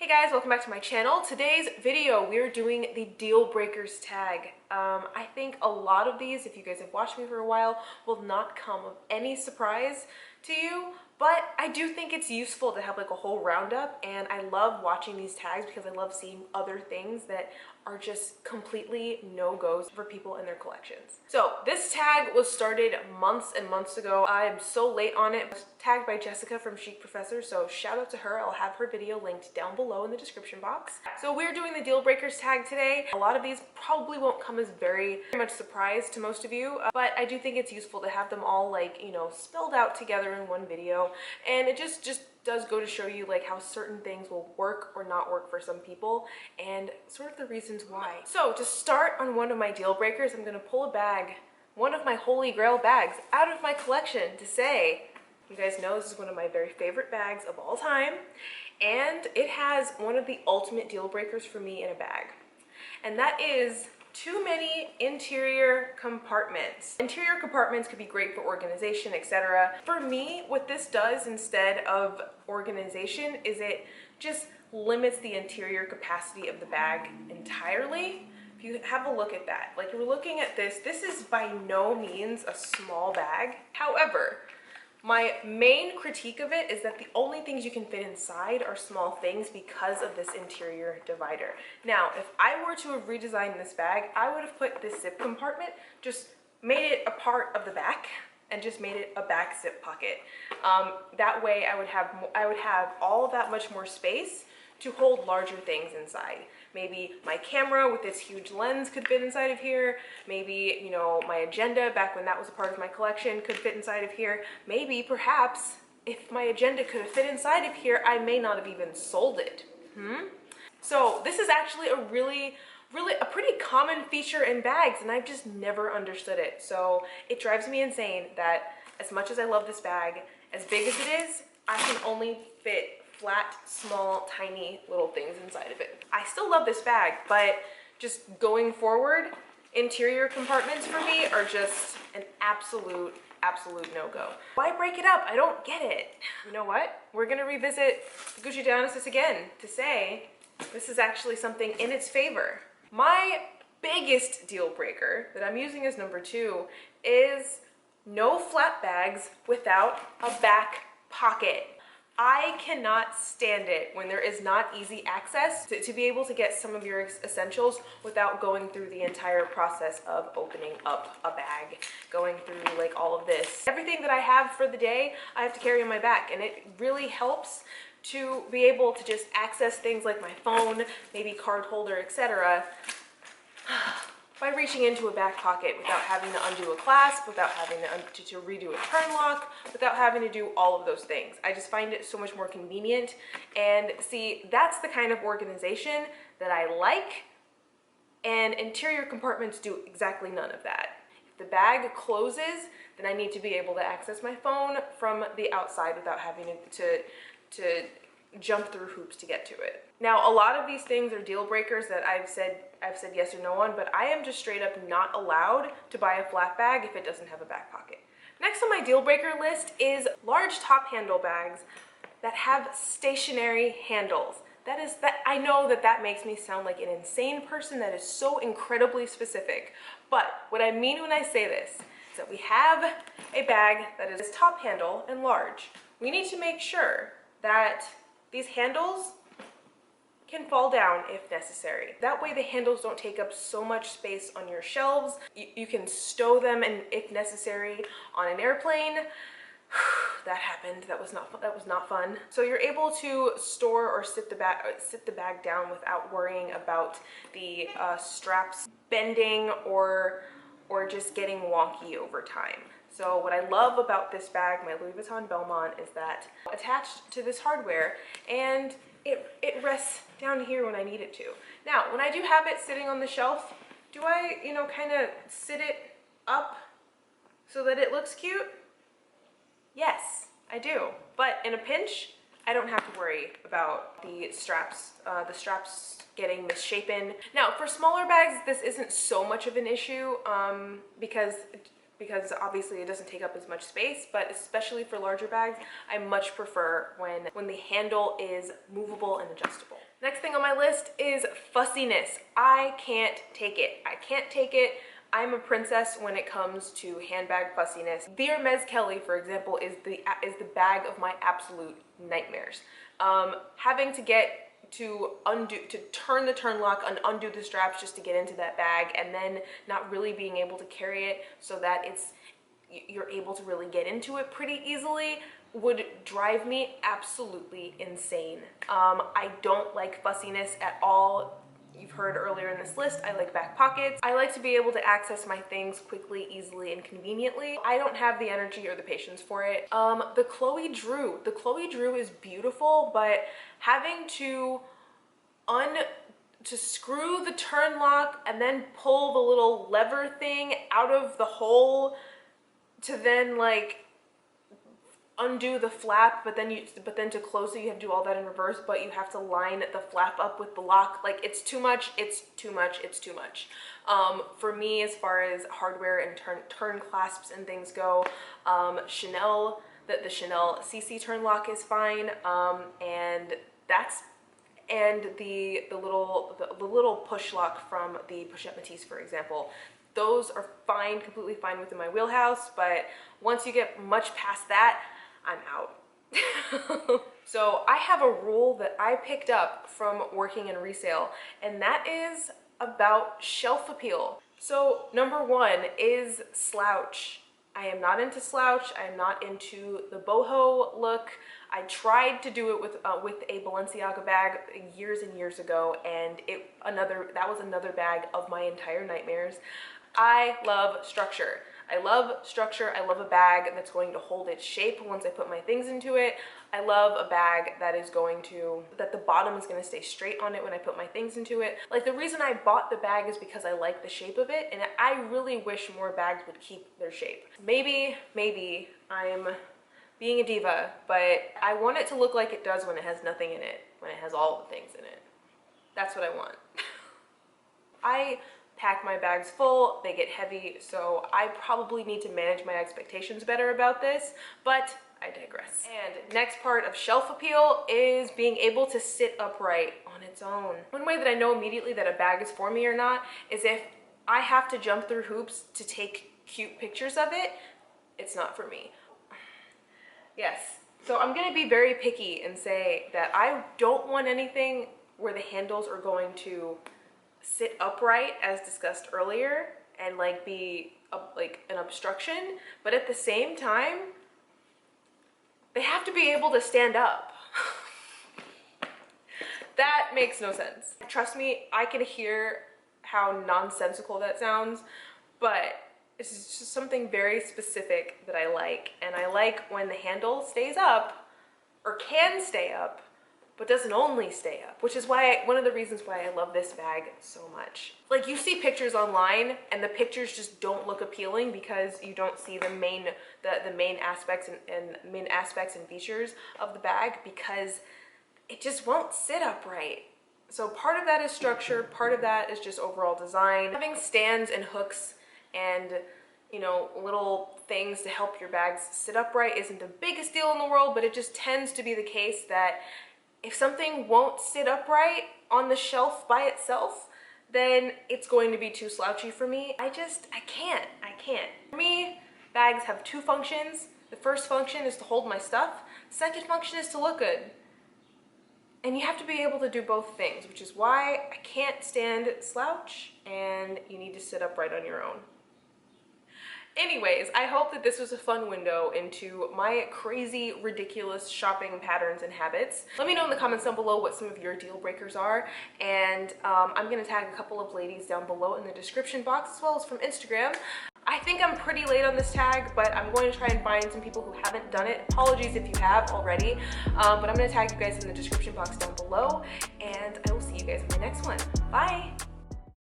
Hey guys, welcome back to my channel. Today's video, we're doing the deal breakers tag. I think a lot of these, if you guys have watched me for a while, will not come of any surprise to you, but I do think it's useful to have like a whole roundup, and I love watching these tags because I love seeing other things that are just completely no-goes for people in their collections. So this tag was started months and months ago. I'm so late on it. It was tagged by Jessica from Chic Professor, so shout out to her. I'll have her video linked down below in the description box. So we're doing the deal breakers tag today. A lot of these probably won't come as very much surprise to most of you, but I do think it's useful to have them all like, you know, spelled out together in one video, and it just does go to show you like how certain things will work or not work for some people and sort of the reasons why. So to start on one of my deal breakers, I'm gonna pull a bag, one of my holy grail bags, out of my collection to say, you guys know this is one of my very favorite bags of all time, and it has one of the ultimate deal breakers for me in a bag, and that is too many interior compartments. Interior compartments could be great for organization, etc. For me, what this does instead of organization is it just limits the interior capacity of the bag entirely. If you have a look at that, like you're looking at this is by no means a small bag. However, my main critique of it is that the only things you can fit inside are small things because of this interior divider. Now, if I were to have redesigned this bag, I would have put this zip compartment, just made it a part of the back and just made it a back zip pocket. That way I would have all that much more space to hold larger things inside. Maybe my camera with its huge lens could fit inside of here. Maybe, you know, my agenda back when that was a part of my collection could fit inside of here. Maybe, perhaps, if my agenda could have fit inside of here, I may not have even sold it. So this is actually a really a pretty common feature in bags, and I've just never understood it. So it drives me insane that as much as I love this bag, as big as it is, I can only fit flat, small, tiny little things inside of it. I still love this bag, but just going forward, interior compartments for me are just an absolute no-go. Why break it up? I don't get it. You know what? We're gonna revisit Gucci Dionysus again to say this is actually something in its favor. My biggest deal breaker that I'm using as number 2 is no flat bags without a back pocket. I cannot stand it when there is not easy access to be able to get some of your essentials without going through the entire process of opening up a bag, going through like all of this. Everything that I have for the day, I have to carry on my back, and it really helps to be able to just access things like my phone, maybe card holder, etc. by reaching into a back pocket without having to undo a clasp, without having to redo a turn lock, without having to do all of those things. I just find it so much more convenient. And see, that's the kind of organization that I like, and interior compartments do exactly none of that. If the bag closes, then I need to be able to access my phone from the outside without having to jump through hoops to get to it. Now, a lot of these things are deal breakers that I've said yes or no on, but I am just straight up not allowed to buy a flat bag if it doesn't have a back pocket. Next on my deal breaker list is large top handle bags that have stationary handles. I know that makes me sound like an insane person. That is so incredibly specific. But what I mean when I say this is that we have a bag that is top handle and large. We need to make sure that these handles can fall down if necessary. That way the handles don't take up so much space on your shelves. You can stow them, and if necessary, on an airplane. That happened. That was not fun. So you're able to store or sit the bag down without worrying about the straps bending or just getting wonky over time. So what I love about this bag, my Louis Vuitton Belmont, is that attached to this hardware, and it rests down here when I need it to. Now, when I do have it sitting on the shelf, do I, you know, kind of sit it up so that it looks cute? Yes, I do. But in a pinch, I don't have to worry about the straps getting misshapen. Now, for smaller bags, this isn't so much of an issue because obviously it doesn't take up as much space, but especially for larger bags, I much prefer when the handle is movable and adjustable. Next thing on my list is fussiness. I can't take it. I can't take it. I'm a princess when it comes to handbag fussiness. The Hermes Kelly, for example, is the bag of my absolute nightmares. Having to turn the turn lock and undo the straps just to get into that bag, and then not really being able to carry it so that you're able to really get into it pretty easily would drive me absolutely insane. I don't like fussiness at all. You've heard earlier in this list, I like back pockets. I like to be able to access my things quickly, easily, and conveniently. I don't have the energy or the patience for it. The Chloe Drew is beautiful, but having to screw the turn lock and then pull the little lever thing out of the hole to then like undo the flap, but then to close it you have to do all that in reverse, but you have to line the flap up with the lock. Like, it's too much, it's too much, it's too much. For me, as far as hardware and turn clasps and things go, Chanel, the Chanel CC turn lock is fine, and the little push lock from the Pochette Métis, for example. Those are fine, completely fine within my wheelhouse, but once you get much past that, I'm out. So I have a rule that I picked up from working in resale, and that is about shelf appeal. So number one is slouch. I am not into slouch. I am not into the boho look. I tried to do it with a Balenciaga bag years and years ago, and that was another bag of my entire nightmares. I love structure. I love structure. I love a bag that's going to hold its shape once I put my things into it. I love a bag that the bottom is going to stay straight on it when I put my things into it. Like, the reason I bought the bag is because I like the shape of it, and I really wish more bags would keep their shape. Maybe I'm being a diva, but I want it to look like it does when it has nothing in it, when it has all the things in it. That's what I want. I pack my bags full, they get heavy, so I probably need to manage my expectations better about this, but I digress. And next part of shelf appeal is being able to sit upright on its own. One way that I know immediately that a bag is for me or not is if I have to jump through hoops to take cute pictures of it, it's not for me. Yes, so I'm gonna be very picky and say that I don't want anything where the handles are going to sit upright, as discussed earlier, and like be like an obstruction, but at the same time they have to be able to stand up. That makes no sense. Trust me, I can hear how nonsensical that sounds, but it's just something very specific that I like, and I like when the handle stays up, or can stay up, but doesn't only stay up, which is one of the reasons why I love this bag so much. Like, you see pictures online and the pictures just don't look appealing because you don't see the main aspects and features of the bag, because it just won't sit upright. So part of that is structure, part of that is just overall design. Having stands and hooks and, you know, little things to help your bags sit upright isn't the biggest deal in the world, but it just tends to be the case that if something won't sit upright on the shelf by itself, then it's going to be too slouchy for me. I can't. For me, bags have two functions. The first function is to hold my stuff. The second function is to look good. And you have to be able to do both things, which is why I can't stand slouch, and you need to sit upright on your own. Anyways, I hope that this was a fun window into my crazy, ridiculous shopping patterns and habits. Let me know in the comments down below what some of your deal breakers are, and I'm gonna tag a couple of ladies down below in the description box, as well as from Instagram. I think I'm pretty late on this tag, but I'm going to try and find some people who haven't done it. Apologies if you have already, but I'm gonna tag you guys in the description box down below, and I will see you guys in my next one. Bye!